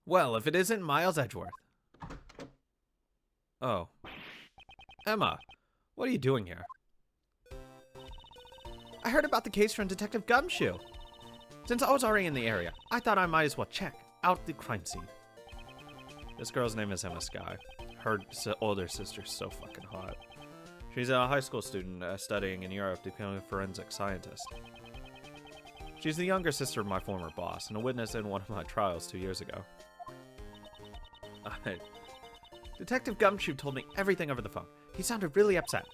Well, if it isn't Miles Edgeworth. Oh. Emma, what are you doing here? I heard about the case from Detective Gumshoe. Since I was already in the area, I thought I might as well check out the crime scene. This girl's name is Emma Skye. Her older sister's so fucking hot. She's a high school student studying in Europe to become a forensic scientist. She's the younger sister of my former boss and a witness in one of my trials 2 years ago. Detective Gumshoe told me everything over the phone. He sounded really upset.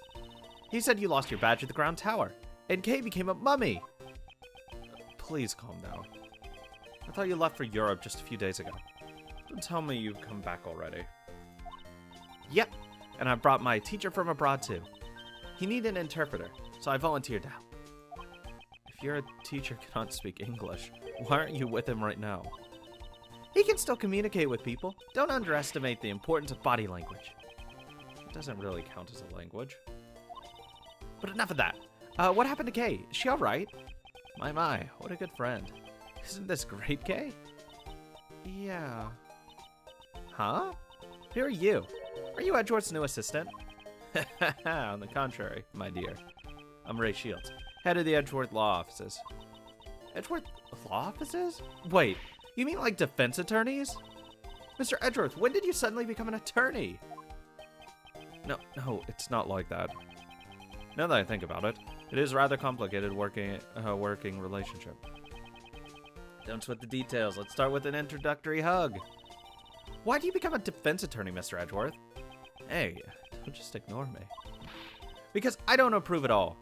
He said you lost your badge at the ground tower, and Kay became a mummy. Please calm down. I thought you left for Europe just a few days ago. Don't tell me you've come back already. Yep, and I brought my teacher from abroad too. He needed an interpreter, so I volunteered out. If your teacher cannot speak English, why aren't you with him right now? He can still communicate with people. Don't underestimate the importance of body language. It doesn't really count as a language. But enough of that. What happened to Kay? Is she alright? My, what a good friend. Isn't this great, Kay? Yeah. Huh? Who are you? Are you Edgeworth's new assistant? On the contrary, my dear. I'm Ray Shields, head of the Edgeworth Law Offices. Edgeworth Law Offices? Wait, you mean like defense attorneys? Mr. Edgeworth, when did you suddenly become an attorney? No, it's not like that. Now that I think about it, it is rather complicated working relationship. Don't sweat the details. Let's start with an introductory hug. Why do you become a defense attorney, Mr. Edgeworth? Hey, don't just ignore me. Because I don't approve at all.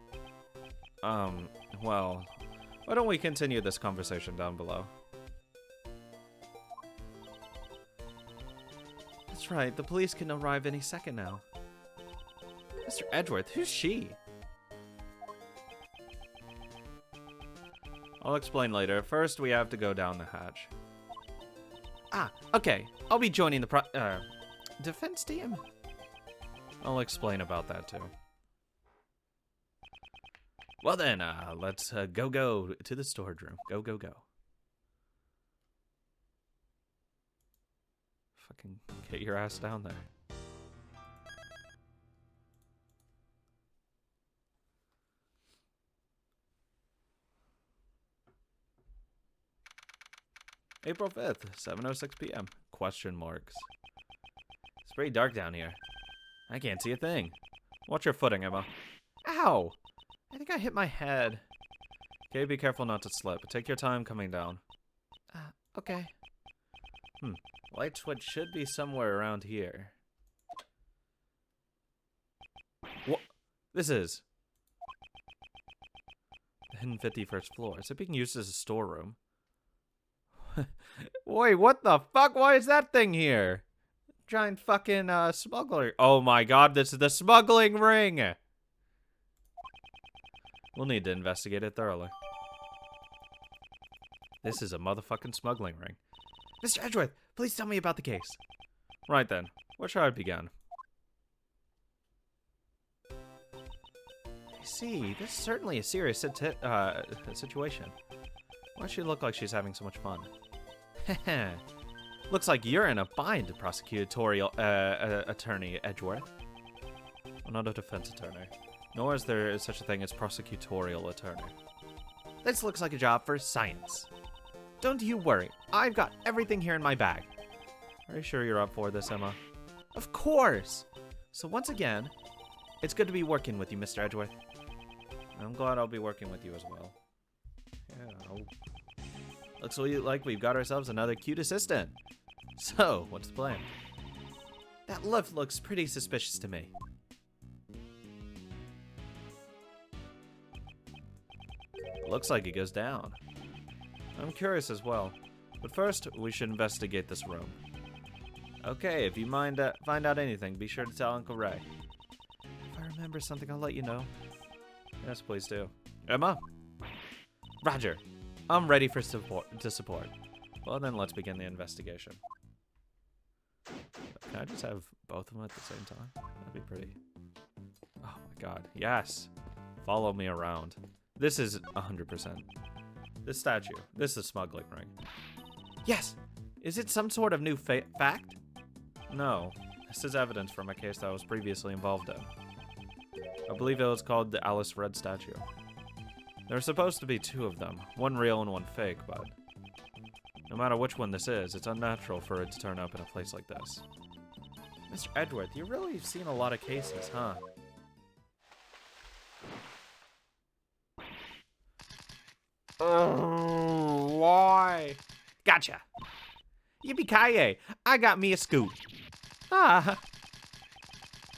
Well, why don't we continue this conversation down below? That's right, the police can arrive any second now. Mr. Edgeworth, who's she? I'll explain later. First, we have to go down the hatch. Okay. I'll be joining the defense team. I'll explain about that too. Well then, let's go to the storage room. Go. Fucking get your ass down there. April 5th, 7:06 p.m. Question marks. It's pretty dark down here. I can't see a thing. Watch your footing, Emma. Ow! I think I hit my head. Okay, be careful not to slip. Take your time coming down. Okay. Light switch should be somewhere around here. What? This is the hidden 51st floor. Is it being used as a storeroom? Wait, what the fuck? Why is that thing here? Giant fucking smuggler. Oh my god, this is the smuggling ring. We'll need to investigate it thoroughly. This is a motherfucking smuggling ring. Mr. Edgeworth, please tell me about the case. Right then, where should I begin? I see, this is certainly a serious situation. Why does she look like she's having so much fun? Looks like you're in a bind, prosecutorial attorney Edgeworth. I'm not a defense attorney, nor is there such a thing as prosecutorial attorney. This looks like a job for science. Don't you worry, I've got everything here in my bag. Are you sure you're up for this, Emma? Of course! So once again, it's good to be working with you, Mr. Edgeworth. I'm glad I'll be working with you as well. Yeah, looks like we've got ourselves another cute assistant. So, what's the plan? That lift looks pretty suspicious to me. Looks like it goes down. I'm curious as well. But first, we should investigate this room. Okay, if you find out anything, be sure to tell Uncle Ray. If I remember something, I'll let you know. Yes, please do. Emma? Roger. I'm ready for support. Well, then let's begin the investigation. Can I just have both of them at the same time? That'd be pretty. Oh my god. Yes. Follow me around. This is 100%. This statue. This is smuggling ring. Yes. Is it some sort of new fact? No. This is evidence from a case that I was previously involved in. I believe it was called the Alice Red statue. There are supposed to be 2 of them, one real and one fake, but no matter which one this is, it's unnatural for it to turn up in a place like this. Mr. Edgeworth, you've really seen a lot of cases, huh? Oh, why? Gotcha. Yippee-ki-yay, I got me a scoop. Ah.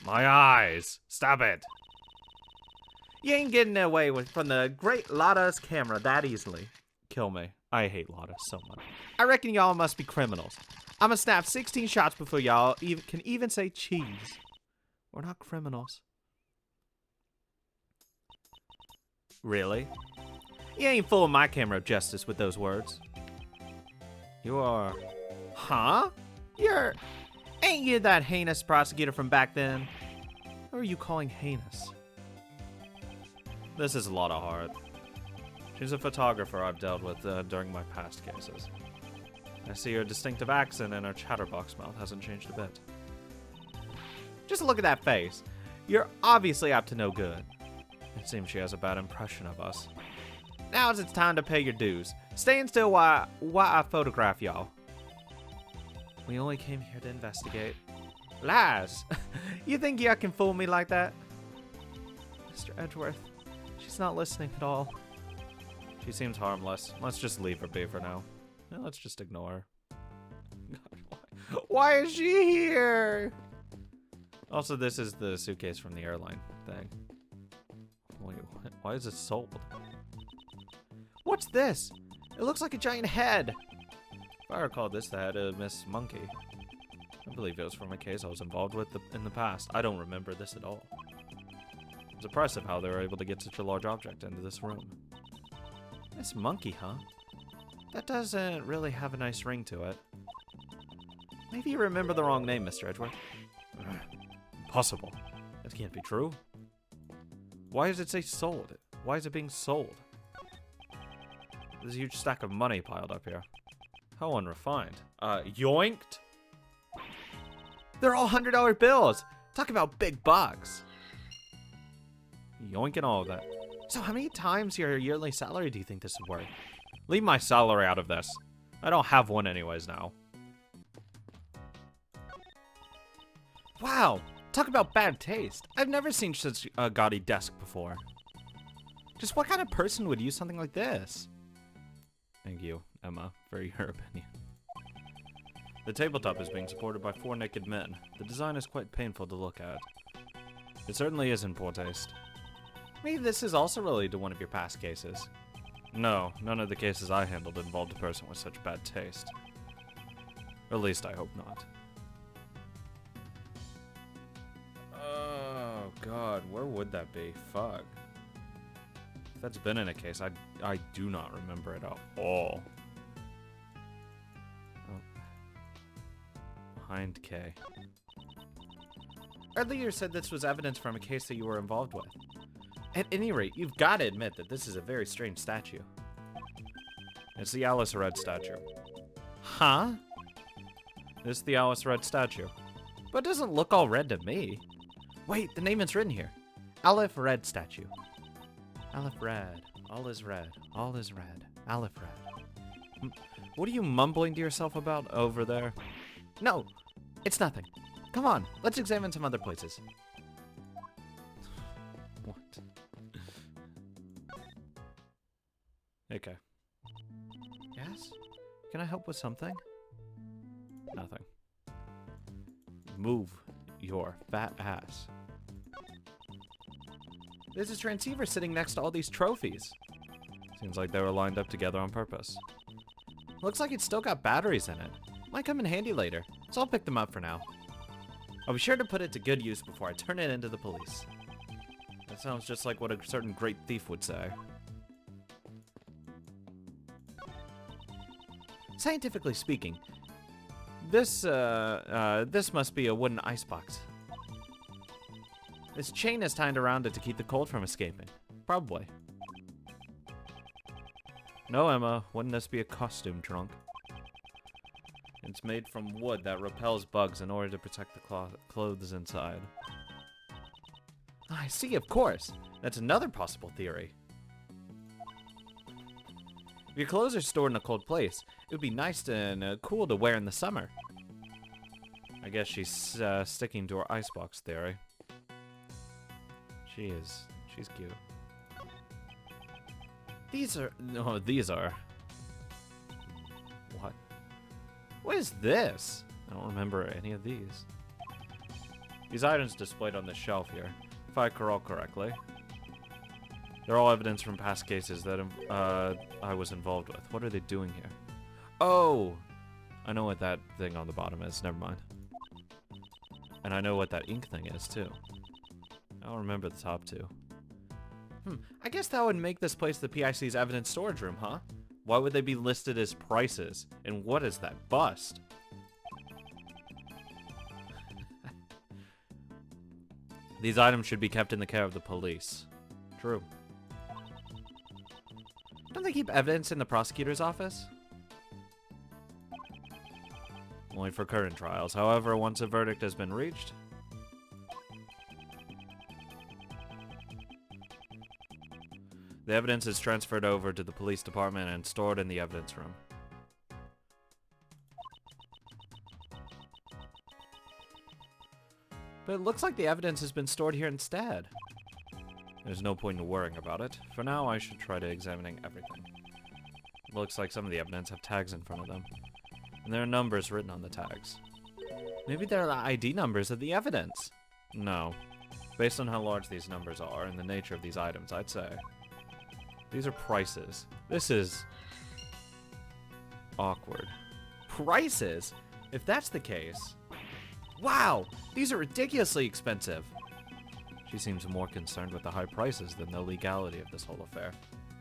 My eyes. Stop it. You ain't getting away from the great Lotta's camera that easily. Kill me. I hate Lotta so much. I reckon y'all must be criminals. I'ma snap 16 shots before y'all can even say cheese. We're not criminals. Really? You ain't fooling my camera of justice with those words. You are... Huh? Ain't you that heinous prosecutor from back then? Who are you calling heinous? This is a lot of heart. She's a photographer I've dealt with during my past cases. I see her distinctive accent and her chatterbox mouth hasn't changed a bit. Just look at that face. You're obviously up to no good. It seems she has a bad impression of us. Now's it's time to pay your dues. Staying still while I photograph y'all. We only came here to investigate. Lies! You think you can fool me like that? Mr. Edgeworth, she's not listening at all. She seems harmless. Let's just leave her be for now. Let's just ignore her. God, why is she here? Also, this is the suitcase from the airline thing. Wait, why is it sold? What's this? It looks like a giant head. If I recall this, the head of Miss Monkey. I believe it was from a case I was involved with in the past. I don't remember this at all. It's impressive how they were able to get such a large object into this room. Miss Monkey, huh? That doesn't really have a nice ring to it. Maybe you remember the wrong name, Mr. Edgeworth. Impossible. That can't be true. Why does it say sold? Why is it being sold? There's a huge stack of money piled up here. How unrefined. Yoinked? They're all $100 bills. Talk about big bucks. Yoinking all of that. So how many times your yearly salary do you think this is worth? Leave my salary out of this. I don't have one anyways now. Wow. Talk about bad taste. I've never seen such a gaudy desk before. Just what kind of person would use something like this? Thank you, Emma, for your opinion. The tabletop is being supported by 4 naked men. The design is quite painful to look at. It certainly is in poor taste. Maybe this is also related to one of your past cases. No, none of the cases I handled involved a person with such bad taste. Or at least I hope not. Oh god, where would that be? Fuck. If that's been in a case, I do not remember it at all. Oh. Behind K. Earlier you said this was evidence from a case that you were involved with. At any rate, you've got to admit that this is a very strange statue. It's the Alice Red statue. Huh? This is the Alice Red statue. But it doesn't look all red to me. Wait, the name is written here. Aleph Red statue. Aleph Red. All is red. All is red. Aleph Red. What are you mumbling to yourself about over there? No, it's nothing. Come on, let's examine some other places. What? Okay. Yes? Can I help with something? Nothing. Move your fat ass. There's a transceiver sitting next to all these trophies. Seems like they were lined up together on purpose. Looks like it's still got batteries in it. Might come in handy later, so I'll pick them up for now. I'll be sure to put it to good use before I turn it into the police. That sounds just like what a certain great thief would say. Scientifically speaking, this must be a wooden icebox. This chain is tied around it to keep the cold from escaping. Probably. No, Emma, wouldn't this be a costume trunk? It's made from wood that repels bugs in order to protect the clothes inside. I see, of course. That's another possible theory. If your clothes are stored in a cold place, it would be nice and cool to wear in the summer. I guess she's sticking to her icebox theory. She is. She's cute. These are... No, these are... What? What is this? I don't remember any of these. These items displayed on the shelf here, if I recall correctly, they're all evidence from past cases that I was involved with. What are they doing here? Oh! I know what that thing on the bottom is. Never mind. And I know what that ink thing is, too. I don't remember the top two. I guess that would make this place the PIC's evidence storage room, huh? Why would they be listed as prices? And what is that bust? These items should be kept in the care of the police. True. Don't they keep evidence in the prosecutor's office? Only for current trials. However, once a verdict has been reached... the evidence is transferred over to the police department and stored in the evidence room. But it looks like the evidence has been stored here instead. There's no point in worrying about it. For now, I should try to examining everything. It looks like some of the evidence have tags in front of them. And there are numbers written on the tags. Maybe they're the ID numbers of the evidence. No. Based on how large these numbers are and the nature of these items, I'd say. These are prices. This is... awkward. Prices? If that's the case... Wow! These are ridiculously expensive! She seems more concerned with the high prices than the legality of this whole affair.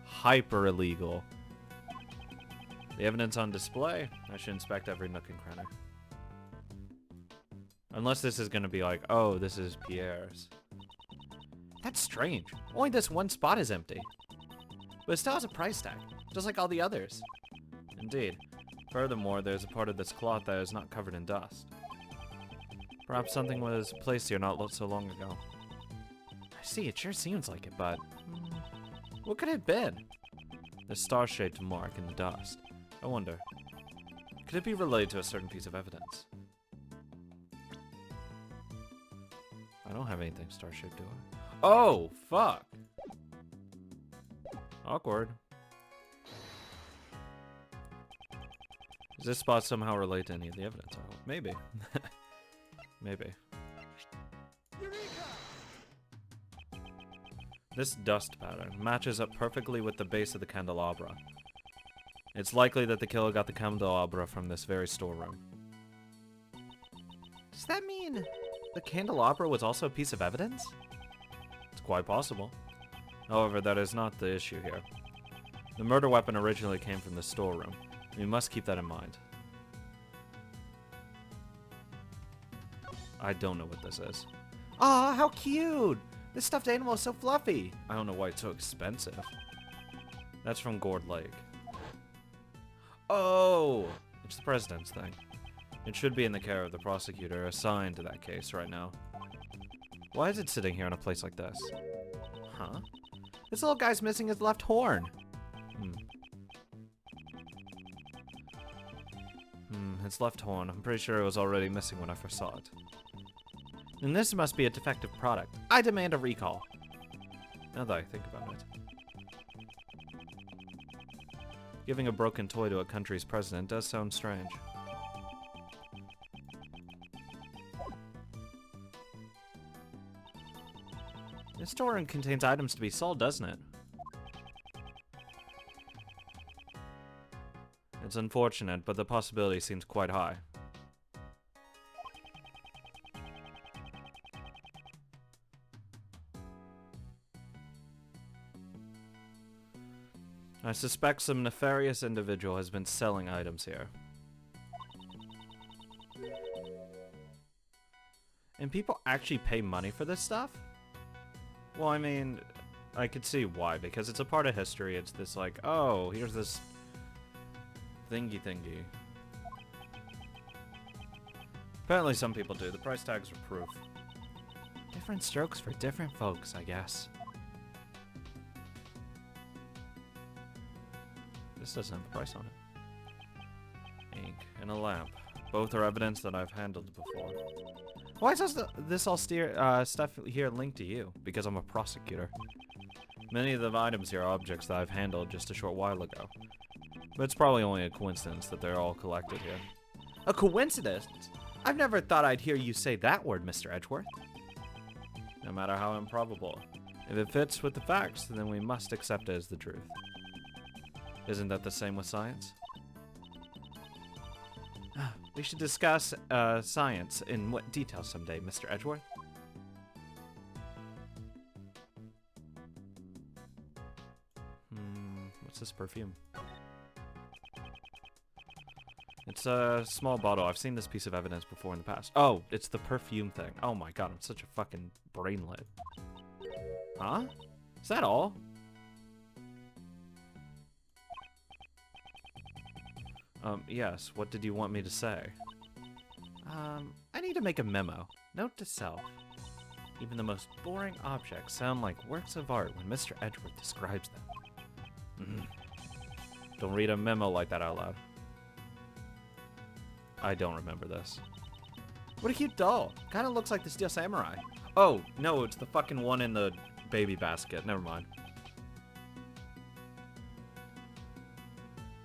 Hyper illegal. The evidence on display? I should inspect every nook and cranny. Unless this is gonna be like, oh, this is Pierre's. That's strange. Only this one spot is empty. But it still has a price tag, just like all the others. Indeed. Furthermore, there's a part of this cloth that is not covered in dust. Perhaps something was placed here not so long ago. I see, it sure seems like it, but... what could it have been? The star-shaped mark in the dust. I wonder. Could it be related to a certain piece of evidence? I don't have anything star-shaped, do I? Oh, fuck! Awkward. Is this spot somehow related to any of the evidence? I hope. Maybe. Maybe. This dust pattern matches up perfectly with the base of the candelabra. It's likely that the killer got the candelabra from this very storeroom. Does that mean the candelabra was also a piece of evidence? It's quite possible. However, that is not the issue here. The murder weapon originally came from the storeroom. We must keep that in mind. I don't know what this is. Aw, how cute! This stuffed animal is so fluffy! I don't know why it's so expensive. That's from Gourd Lake. Oh! It's the president's thing. It should be in the care of the prosecutor assigned to that case right now. Why is it sitting here in a place like this? Huh? This little guy's missing his left horn. His left horn. I'm pretty sure it was already missing when I first saw it. And this must be a defective product. I demand a recall. Now that I think about it. Giving a broken toy to a country's president does sound strange. This storeroom contains items to be sold, doesn't it? It's unfortunate, but the possibility seems quite high. I suspect some nefarious individual has been selling items here. And people actually pay money for this stuff? Well, I mean, I could see why, because it's a part of history. It's this like, oh, here's this thingy. Apparently some people do. The price tags are proof. Different strokes for different folks, I guess. This doesn't have a price on it. Ink and a lamp. Both are evidence that I've handled before. Why does this all stuff here linked to you? Because I'm a prosecutor. Many of the items here are objects that I've handled just a short while ago. But it's probably only a coincidence that they're all collected here. A coincidence? I've never thought I'd hear you say that word, Mr. Edgeworth. No matter how improbable. If it fits with the facts, then we must accept it as the truth. Isn't that the same with science? We should discuss science in what detail someday, Mr. Edgeworth. What's this perfume? It's a small bottle. I've seen this piece of evidence before in the past. Oh, it's the perfume thing. Oh my god, I'm such a fucking brainlet. Huh? Is that all? Yes. What did you want me to say? I need to make a memo. Note to self. Even the most boring objects sound like works of art when Mr. Edgeworth describes them. Don't read a memo like that out loud. I don't remember this. What a cute doll. Kind of looks like the Steel Samurai. Oh, no, it's the fucking one in the baby basket. Never mind.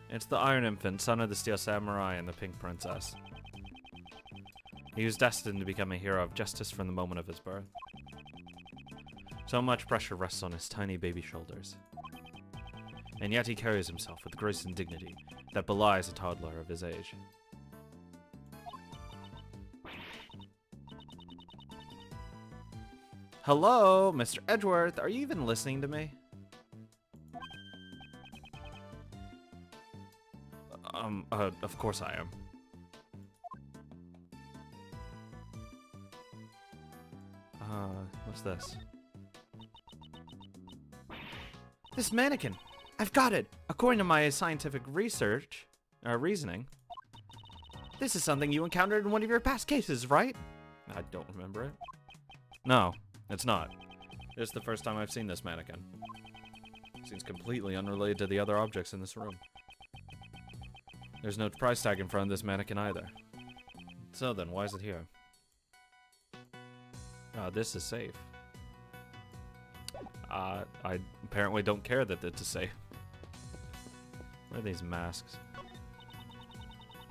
It's the Iron Infant, son of the Steel Samurai and the Pink Princess. He was destined to become a hero of justice from the moment of his birth. So much pressure rests on his tiny baby shoulders. And yet he carries himself with grace and dignity that belies a toddler of his age. Hello, Mr. Edgeworth, are you even listening to me? Of course I am. What's this? This mannequin! I've got it! According to my scientific reasoning. This is something you encountered in one of your past cases, right? I don't remember it. No, it's not. It's the first time I've seen this mannequin. Seems completely unrelated to the other objects in this room. There's no price tag in front of this mannequin either. So then, why is it here? This is safe. I apparently don't care that it's a safe. What are these masks?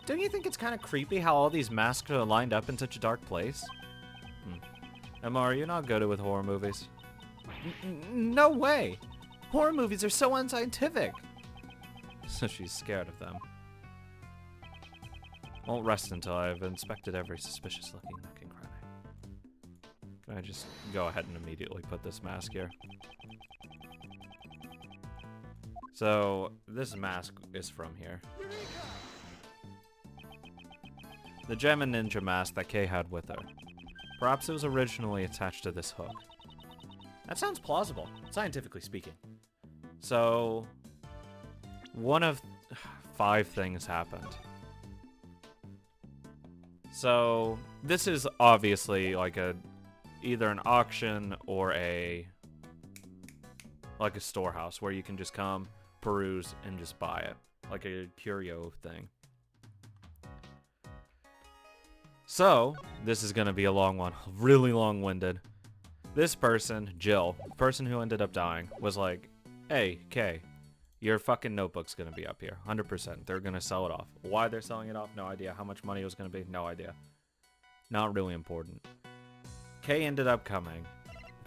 Don't you think it's kind of creepy how all these masks are lined up in such a dark place? Emma, are you not good with horror movies? No way! Horror movies are so unscientific! So she's scared of them. Won't rest until I've inspected every suspicious-looking nook and cranny. Can I just go ahead and immediately put this mask here? So, this mask is from here. The Gem and Ninja mask that Kay had with her. Perhaps it was originally attached to this hook. That sounds plausible, scientifically speaking. So, one of 5 things happened. So, this is obviously like either an auction or like a storehouse where you can just come, peruse, and just buy it. Like a curio thing. So, this is gonna be a long one, really long-winded. This person, Jill, the person who ended up dying, was like, hey, Kay, your fucking notebook's gonna be up here, 100%. They're gonna sell it off. Why they're selling it off, no idea. How much money it was gonna be, no idea. Not really important. Kay ended up coming,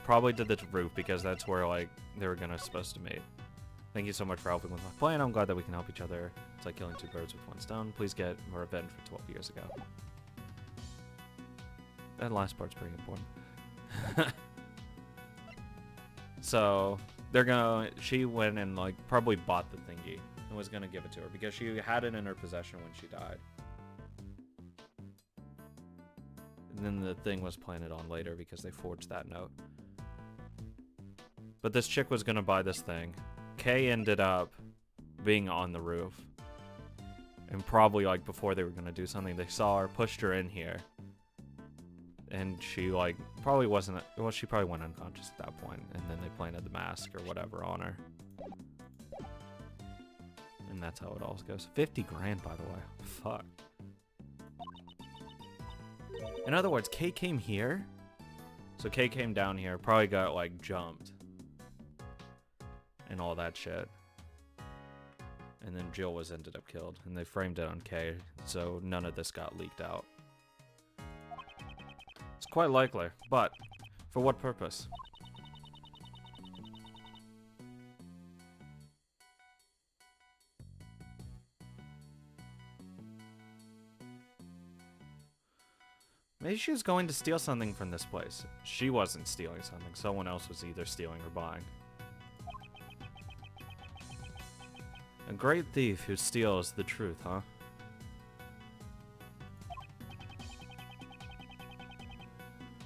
probably to the roof because that's where like they were supposed to meet. Thank you so much for helping with my plan. I'm glad that we can help each other. It's like killing 2 birds with 1 stone. Please get revenge for 12 years ago. That last part's pretty important. So she went and like probably bought the thingy and was gonna give it to her because she had it in her possession when she died. And then the thing was planted on later because they forged that note. But this chick was gonna buy this thing. Kay ended up being on the roof. And probably like before they were gonna do something, they saw her, pushed her in here. And she, like, probably wasn't... Well, she probably went unconscious at that point, and then they planted the mask or whatever on her. And that's how it all goes. 50 grand, by the way. Fuck. In other words, Kay came here. So Kay came down here, probably got, like, jumped. And all that shit. And then Jill was ended up killed. And they framed it on Kay, so none of this got leaked out. It's quite likely, but for what purpose? Maybe she was going to steal something from this place. She wasn't stealing something. Someone else was either stealing or buying. A great thief who steals the truth, huh?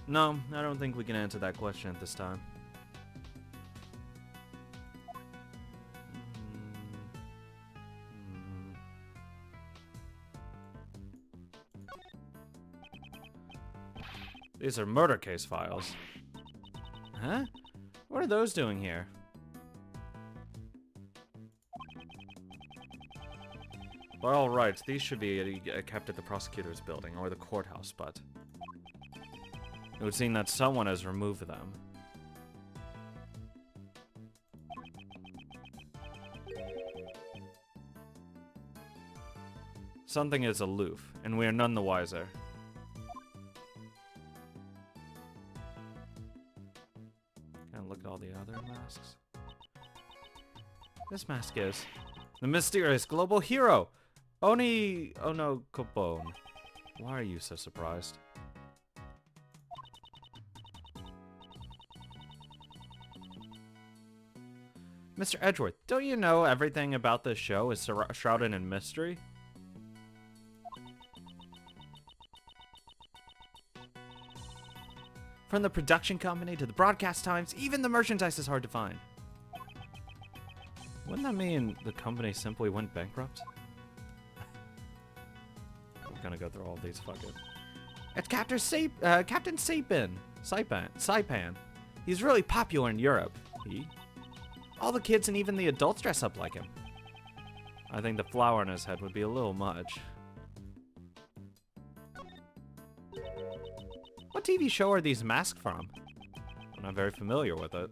No, I don't think we can answer that question at this time. These are murder case files. Huh? What are those doing here? By all rights, these should be kept at the prosecutor's building or the courthouse, but it would seem that someone has removed them. Something is aloof, and we are none the wiser. Kind of look at all the other masks. This mask is the mysterious global hero, Oni Onokobone. Why are you so surprised? Mr. Edgeworth, don't you know everything about this show is shrouded in mystery? From the production company to the broadcast times, even the merchandise is hard to find. Wouldn't that mean the company simply went bankrupt? I'm gonna go through all these, fuck it. It's Captain Saipan. He's really popular in Europe. All the kids and even the adults dress up like him. I think the flower on his head would be a little much. What TV show are these masks from? I'm not very familiar with it,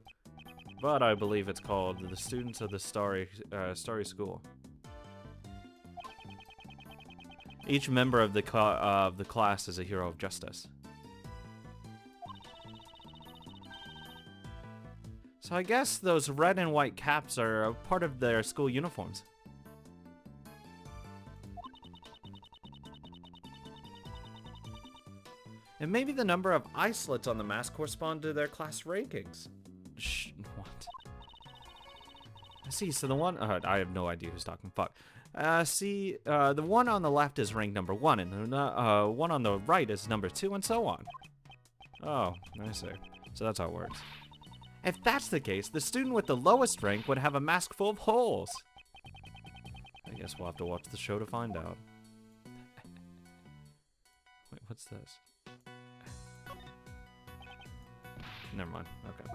but I believe it's called The Students of the Starry School. Each member of the class is a hero of justice. So I guess those red and white caps are a part of their school uniforms. And maybe the number of eye slits on the mask correspond to their class rankings. What? I see, so the one... I have no idea who's talking, fuck. The one on the left is ranked number 1, and the one on the right is number 2, and so on. Oh, I see. So that's how it works. If that's the case, the student with the lowest rank would have a mask full of holes. I guess we'll have to watch the show to find out. Wait, what's this? Never mind. Okay.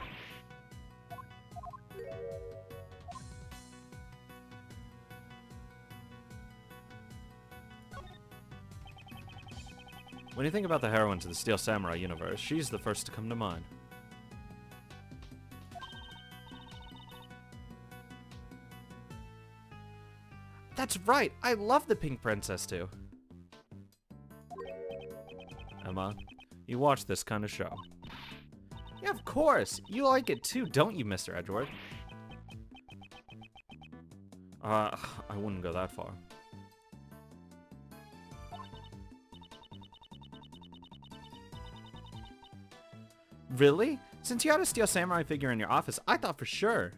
When you think about the heroines of the Steel Samurai universe, she's the first to come to mind. That's right! I love the Pink Princess too. Emma, you watch this kind of show. Yeah, of course! You like it too, don't you, Mr. Edgeworth? I wouldn't go that far. Really? Since you had a Steel Samurai figure in your office, I thought for sure.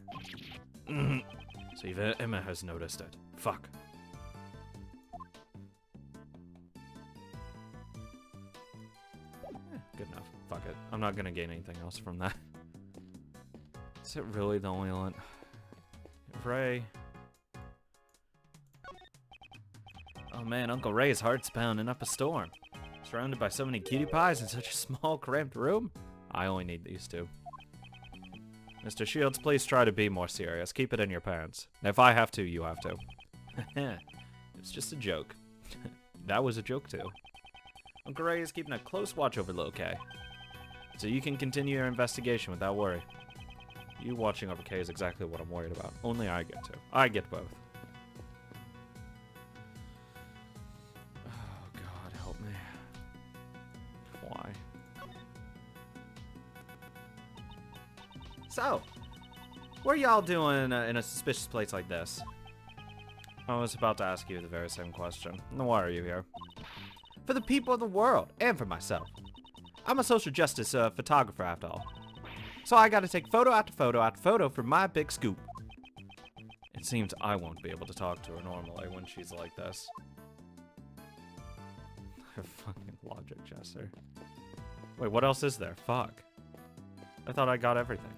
So even Emma has noticed it. Fuck. Good enough. Fuck it. I'm not gonna gain anything else from that. Is it really the only one? Ray. Oh man, Uncle Ray's heart's pounding up a storm. Surrounded by so many cutie pies in such a small, cramped room? I only need these two. Mr. Shields, please try to be more serious. Keep it in your pants. If I have to, you have to. It's just a joke. That was a joke, too. Uncle Ray is keeping a close watch over little Kay, so you can continue your investigation without worry. You watching over Kay is exactly what I'm worried about. Only I get to. I get both. Oh, God, help me. Why? So, what are y'all doing in a suspicious place like this? I was about to ask you the very same question. Why are you here? For the people of the world, and for myself. I'm a social justice photographer, after all. So I gotta take photo after photo after photo for my big scoop. It seems I won't be able to talk to her normally when she's like this. Her fucking logic, Jester. Wait, what else is there? Fuck. I thought I got everything.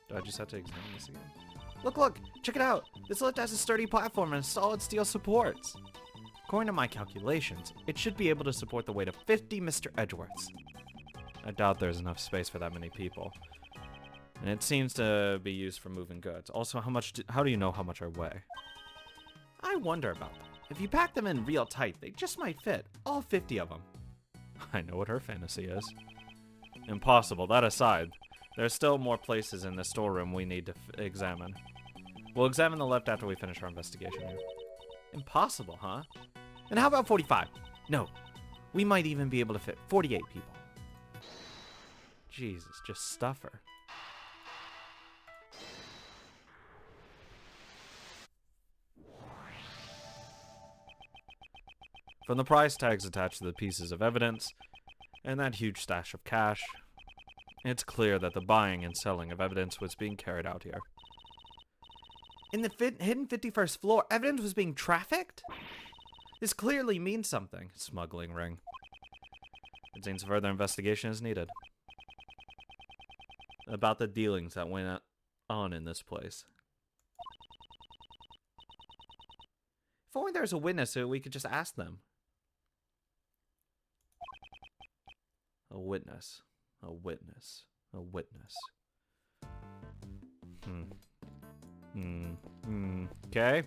Do I just have to examine this again? Look! Check it out! This lift has a sturdy platform and solid steel supports. According to my calculations, it should be able to support the weight of 50 Mr. Edgeworths. I doubt there's enough space for that many people. And it seems to be used for moving goods. Also, how do you know how much I weigh? I wonder about that. If you pack them in real tight, they just might fit. All 50 of them. I know what her fantasy is. Impossible. That aside, there's still more places in the storeroom we need to examine. We'll examine the lift after we finish our investigation here. Impossible, huh? And how about 45? No. We might even be able to fit 48 people. Jesus, just stuff her. From the price tags attached to the pieces of evidence, and that huge stash of cash, it's clear that the buying and selling of evidence was being carried out here. In the hidden 51st floor, evidence was being trafficked? This clearly means something. Smuggling ring. It seems further investigation is needed. About the dealings that went on in this place. If only there was a witness so we could just ask them. A witness. A witness. A witness. Okay.